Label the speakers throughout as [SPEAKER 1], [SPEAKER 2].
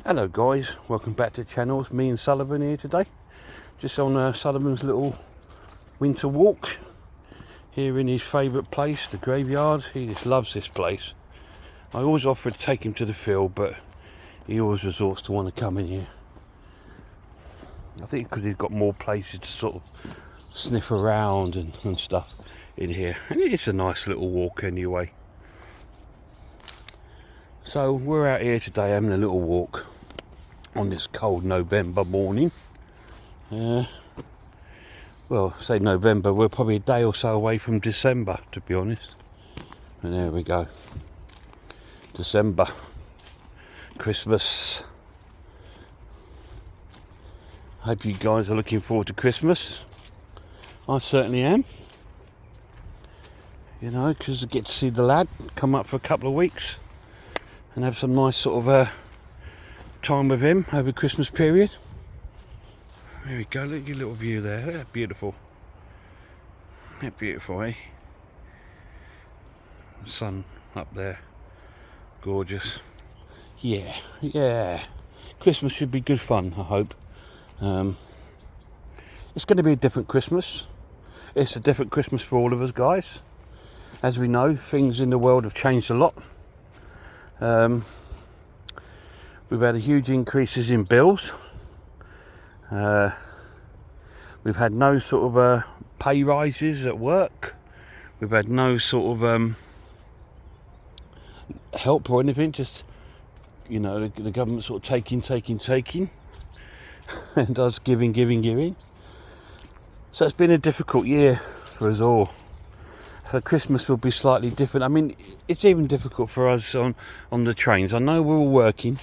[SPEAKER 1] Hello guys, welcome back to the channel. It's me and Sullivan here today. Just on Sullivan's little winter walk here in his favourite place, the graveyard. He just loves this place. I always offer to take him to the field, but he always resorts to want to come in here. I think because he's got more places to sort of sniff around and stuff in here. And it's a nice little walk anyway. So we're out here today having a little walk on this cold November morning. Well, say November, we're probably a day or so away from December, to be honest. And there we go. December. Christmas. Hope you guys are looking forward to Christmas. I certainly am. You know, because I get to see the lad come up for a couple of weeks and have some nice sort of time with him over Christmas period. There we go, look at your little view there. That's beautiful. That's beautiful, eh? The sun up there. Gorgeous. Yeah. Christmas should be good fun, I hope. It's going to be a different Christmas. It's a different Christmas for all of us, guys. As we know, things in the world have changed a lot. We've had a huge increases in bills. We've had no sort of pay rises at work. We've had no sort of help or anything. Just, you know, the government sort of taking, and us giving. So it's been a difficult year for us all. So Christmas will be slightly different. I mean, it's even difficult for us on the trains. I know we're all working,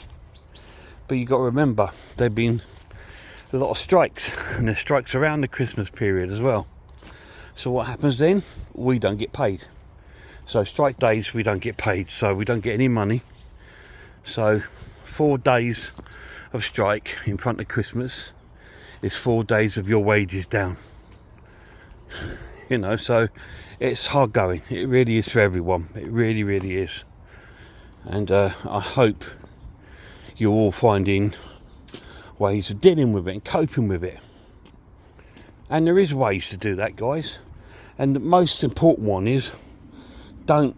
[SPEAKER 1] but you've got to remember, there've been a lot of strikes, and there's strikes around the Christmas period as well. So what happens then? We don't get paid. So strike days, we don't get paid, so we don't get any money. So 4 days of strike in front of Christmas is 4 days of your wages down. You know, so it's hard going. It really is for everyone. It really is. And I hope you're all finding ways of dealing with it and coping with it. And there is ways to do that, guys. And the most important one is don't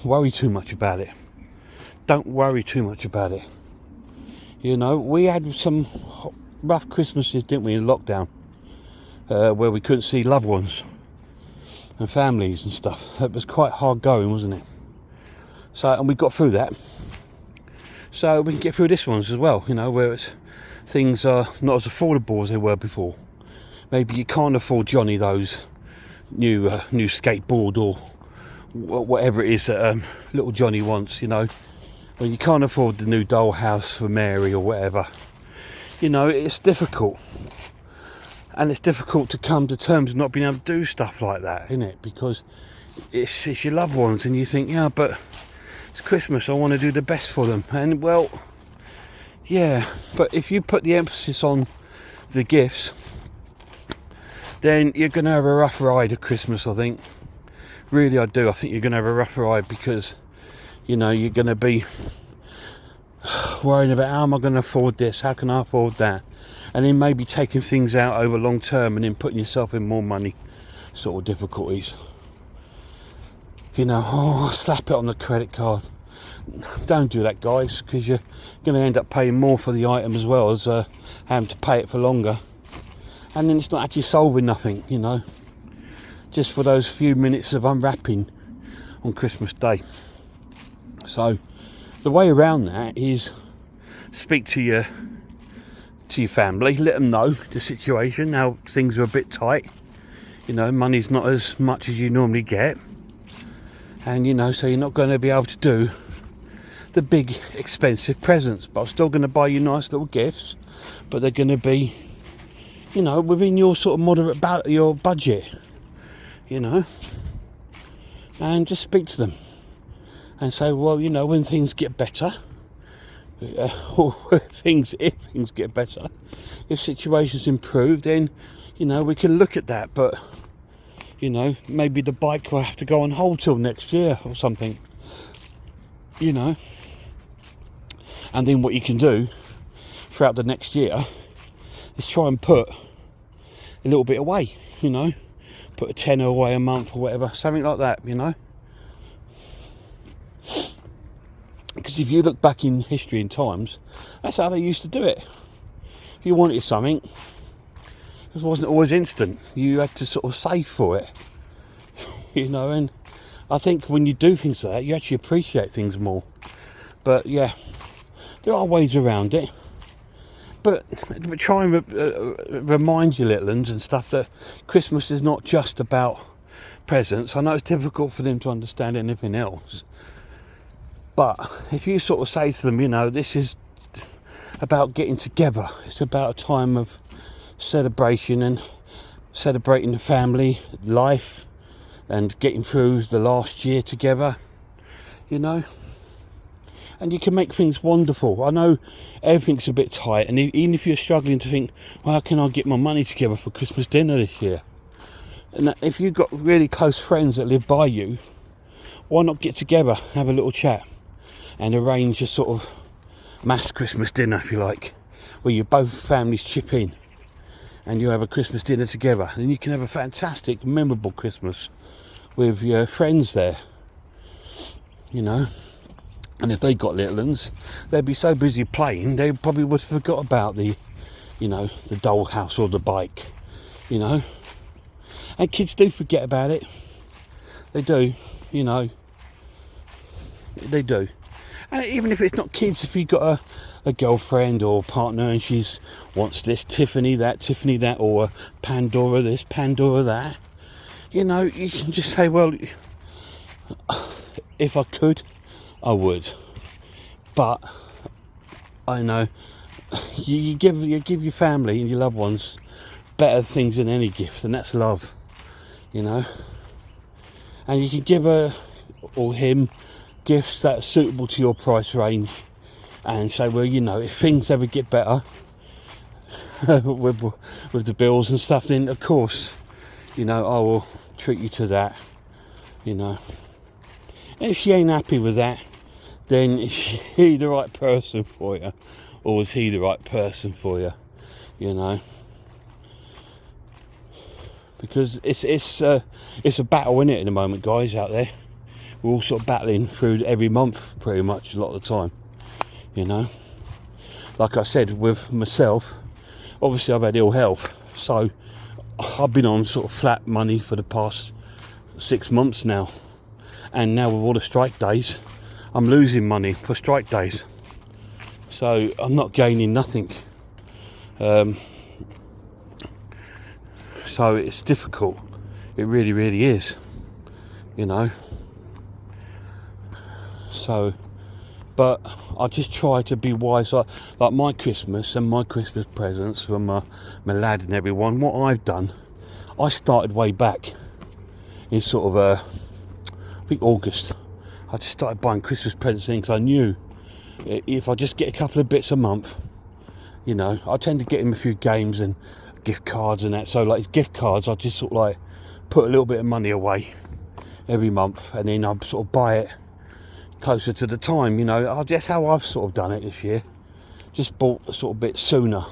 [SPEAKER 1] worry too much about it. Don't worry too much about it. You know, we had some rough Christmases, didn't we, in lockdown, where we couldn't see loved ones and families and stuff. It was quite hard going, wasn't it? So, and we got through that. So we can get through this ones as well, you know, where things are not as affordable as they were before. Maybe you can't afford Johnny those new skateboard or whatever it is that little Johnny wants, you know. When you can't afford the new dollhouse for Mary or whatever. You know, it's difficult. And it's difficult to come to terms with not being able to do stuff like that, isn't it? Because it's your loved ones, and you think, yeah, but it's Christmas, I want to do the best for them. And well, yeah, but if you put the emphasis on the gifts, then you're going to have a rough ride at Christmas, I think. Really, I do. I think you're going to have a rough ride because, you know, you're going to be worrying about how am I going to afford this? How can I afford that? And then maybe taking things out over long term and then putting yourself in more money sort of difficulties. You know, slap it on the credit card. Don't do that, guys, because you're going to end up paying more for the item as well as having to pay it for longer. And then it's not actually solving nothing, you know. Just for those few minutes of unwrapping on Christmas Day. So the way around that is speak to your family, let them know the situation, how things are a bit tight. You know, money's not as much as you normally get. And, you know, so you're not going to be able to do the big expensive presents, but I'm still going to buy you nice little gifts, but they're going to be, you know, within your sort of moderate your budget, you know. And just speak to them and say, well, you know, when things get better, or if things get better, if situations improve, then, you know, we can look at that. But, you know, maybe the bike will have to go on hold till next year or something, you know. And then what you can do throughout the next year is try and put a little bit away, you know, put a tenner away a month or whatever, something like that, you know. Because if you look back in history and times, that's how they used to do it. If you wanted something, it wasn't always instant. You had to sort of save for it, you know. And I think when you do things like that, you actually appreciate things more. But yeah, there are ways around it. But try and remind your little ones and stuff that Christmas is not just about presents. I know it's difficult for them to understand anything else. But if you sort of say to them, you know, this is about getting together. It's about a time of celebration and celebrating the family life and getting through the last year together, you know. And you can make things wonderful. I know everything's a bit tight, and even if you're struggling to think, well, how can I get my money together for Christmas dinner this year? And if you've got really close friends that live by you, why not get together, have a little chat, and arrange a sort of mass Christmas dinner, if you like, where you both families chip in and you have a Christmas dinner together, and you can have a fantastic, memorable Christmas with your friends there, you know. And if they got little ones, they'd be so busy playing, they probably would have forgot about the, you know, the dollhouse or the bike, you know. And kids do forget about it. They do, you know. They do. And even if it's not kids, if you've got a girlfriend or partner and she's wants this, Tiffany that, or Pandora this, Pandora that, you know, you can just say, well, if I could, I would. But I know you give your family and your loved ones better things than any gift, and that's love, you know. And you can give her or him gifts that are suitable to your price range, and say, well, you know, if things ever get better with the bills and stuff, then of course, you know, I will treat you to that, you know. And if she ain't happy with that, then is he the right person for you, or is he the right person for you, you know? Because it's a battle, isn't it, in the moment, guys, out there. We're all sort of battling through every month, pretty much, a lot of the time, you know. Like I said, with myself, obviously I've had ill health, so I've been on sort of flat money for the past 6 months now. And now with all the strike days, I'm losing money for strike days. So I'm not gaining nothing. So it's difficult. It really, really is. You know. So, but I just try to be wise. Like my Christmas and my Christmas presents from my lad and everyone. What I've done, I started way back in sort of I think August. I just started buying Christmas presents because I knew if I just get a couple of bits a month, you know, I tend to get him a few games and gift cards and that. So like gift cards, I just sort of like put a little bit of money away every month, and then I sort of buy it closer to the time, you know. That's how I've sort of done it this year. Just bought a sort of bit sooner,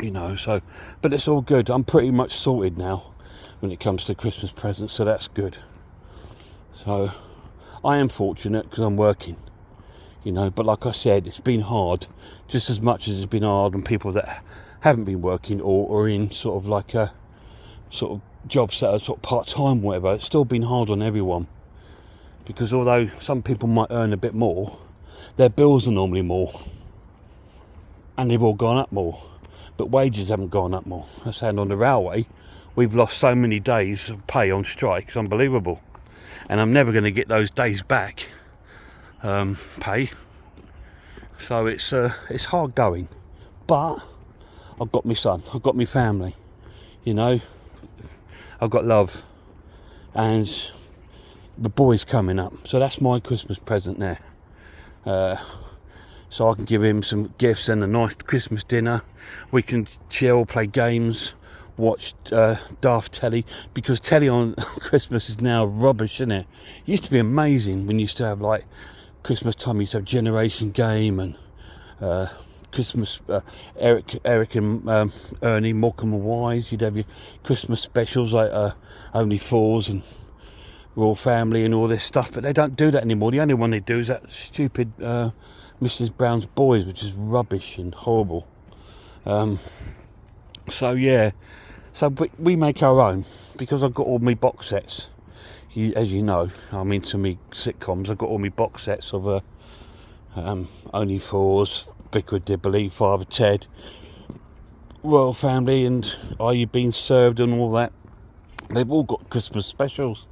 [SPEAKER 1] you know. So, but it's all good. I'm pretty much sorted now when it comes to Christmas presents, so that's good. So I am fortunate because I'm working, you know, but like I said, it's been hard just as much as it's been hard on people that haven't been working or in sort of like a sort of jobs that are sort of part-time, whatever. It's still been hard on everyone, because although some people might earn a bit more, their bills are normally more, and they've all gone up more, but wages haven't gone up more. I said on the railway, we've lost so many days of pay on strike, it's unbelievable. And I'm never going to get those days back, pay. So it's hard going. But I've got my son, I've got my family, you know. I've got love. And the boy's coming up. So that's my Christmas present there. So I can give him some gifts and a nice Christmas dinner. We can chill, play games, watch daft telly, because telly on Christmas is now rubbish, isn't it? It used to be amazing when you used to have, like, Christmas time, you used to have Generation Game and Christmas, Eric and Ernie, Morecambe and Wise. You'd have your Christmas specials like Only Fools and Royal Family and all this stuff, but they don't do that anymore. The only one they do is that stupid Mrs. Brown's Boys, which is rubbish and horrible. So yeah, so we make our own, because I've got all my box sets. As you know, I'm into me sitcoms. I've got all my box sets of Only Fools, Vicar of Dibley, Father Ted, Royal Family, and Are You Being Served and all that. They've all got Christmas specials,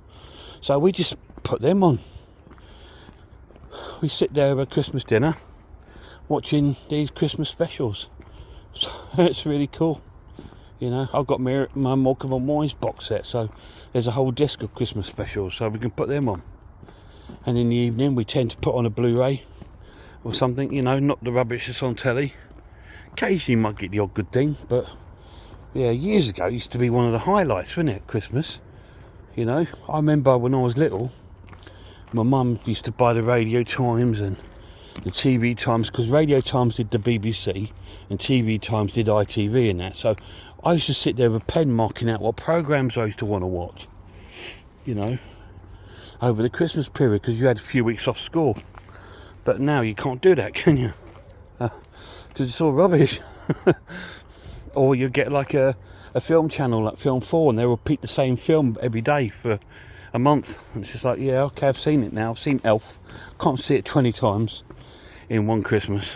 [SPEAKER 1] so we just put them on. We sit there at Christmas dinner watching these Christmas specials. So it's really cool. You know, I've got my Morecambe and Wise box set, so there's a whole disc of Christmas specials, so we can put them on. And in the evening we tend to put on a Blu-ray or something, you know, not the rubbish that's on telly. Occasionally you might get the odd good thing, but yeah, years ago it used to be one of the highlights, wasn't it, Christmas? You know, I remember when I was little, my mum used to buy the Radio Times and the TV Times, because Radio Times did the BBC and TV Times did ITV and that, so I used to sit there with a pen marking out what programmes I used to want to watch, you know, over the Christmas period, because you had a few weeks off school. But now you can't do that, can you? Because it's all rubbish. Or you get like a film channel like Film 4, and they'll repeat the same film every day for a month. And it's just like, yeah, okay, I've seen it now. I've seen Elf. Can't see it 20 times in one Christmas.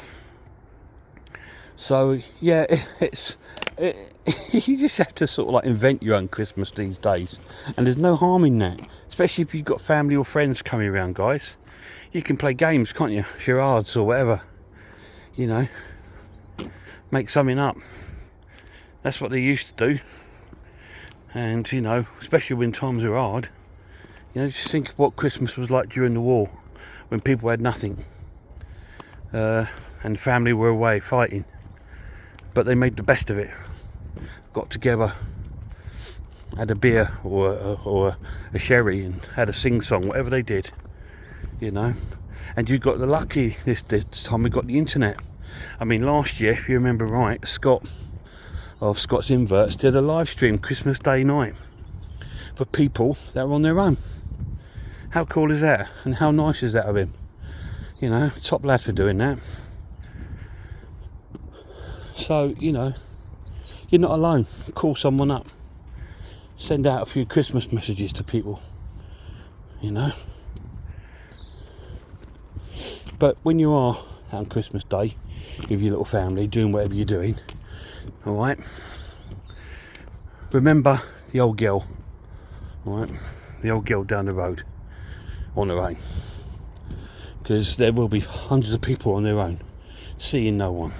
[SPEAKER 1] So yeah, you just have to sort of like invent your own Christmas these days, and there's no harm in that, especially if you've got family or friends coming around, guys. You can play games, can't you? Charades or whatever, you know, make something up. That's what they used to do. And you know, especially when times are hard, you know, just think of what Christmas was like during the war, when people had nothing, and family were away fighting, but they made the best of it. Got together, had a beer or a sherry, and had a sing-song, whatever they did, you know. And you got the lucky this time we got the internet. I mean, last year, if you remember right, Scott of Scott's Inverts did a live stream Christmas Day night for people that were on their own. How cool is that? And how nice is that of him? You know, top lad for doing that. So, you know, you're not alone. Call someone up. Send out a few Christmas messages to people, you know. But when you are on Christmas Day with your little family, doing whatever you're doing, alright, remember the old girl, alright, the old girl down the road on her own. Because there will be hundreds of people on their own, seeing no one,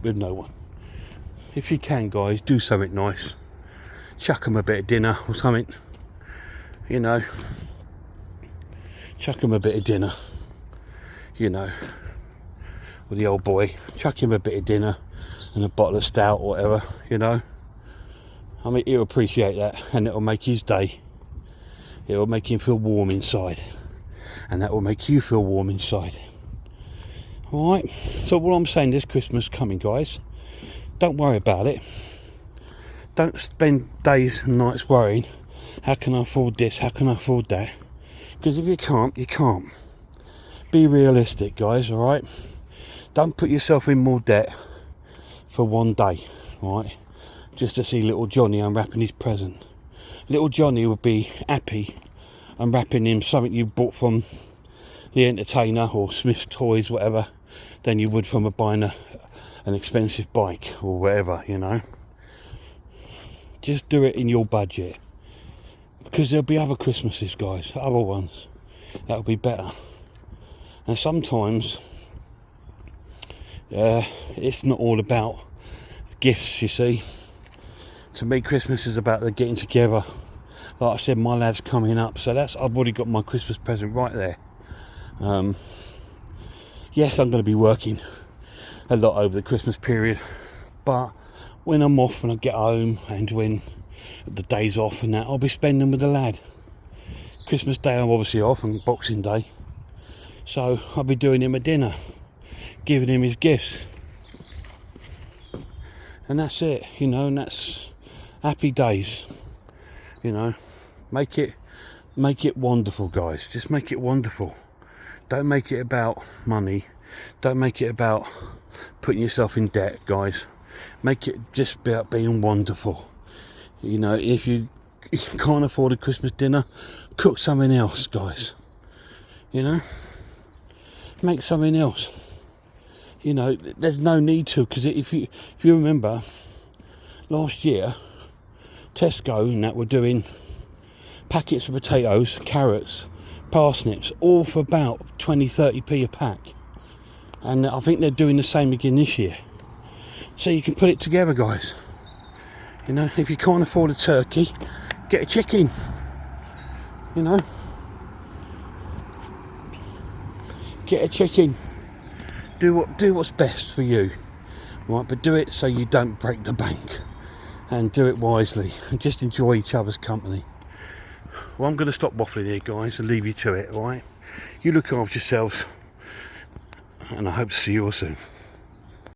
[SPEAKER 1] with no one. If you can, guys, do something nice. Chuck them a bit of dinner or something, you know. Chuck them a bit of dinner, you know. Or the old boy, chuck him a bit of dinner and a bottle of stout or whatever, you know. I mean, he'll appreciate that, and it'll make his day. It'll make him feel warm inside, and that will make you feel warm inside. Alright, so what I'm saying this Christmas coming, guys, don't worry about it. Don't spend days and nights worrying, how can I afford this, how can I afford that? Because if you can't, you can't. Be realistic, guys, alright? Don't put yourself in more debt for one day, alright? Just to see little Johnny unwrapping his present. Little Johnny would be happy unwrapping him something you bought from the Entertainer or Smith's Toys, whatever, than you would from buying an expensive bike or whatever, you know. Just do it in your budget, because there'll be other Christmases, guys, other ones that'll be better. And sometimes it's not all about gifts, you see. To me, Christmas is about the getting together. Like I said, my lad's coming up, so I've already got my Christmas present right there. Yes, I'm going to be working a lot over the Christmas period, but when I'm off, when I get home, and when the days off and that, I'll be spending with the lad. Christmas Day I'm obviously off, and Boxing Day, so I'll be doing him a dinner, giving him his gifts. And that's it, you know, and that's happy days, you know. Make it wonderful, guys. Just make it wonderful. Don't make it about money. Don't make it about putting yourself in debt, guys. Make it just about being wonderful. You know, if you can't afford a Christmas dinner, cook something else, guys. You know, make something else. You know, there's no need to, because if you remember, last year, Tesco and that were doing packets of potatoes, carrots, parsnips, all for about 20-30p a pack. And I think they're doing the same again this year. So you can put it together, guys. You know, if you can't afford a turkey, get a chicken. You know, get a chicken. Do what's best for you, right? But do it so you don't break the bank, and do it wisely, and just enjoy each other's company. Well, I'm going to stop waffling here, guys, and leave you to it, all right? You look after yourselves, and I hope to see you all soon.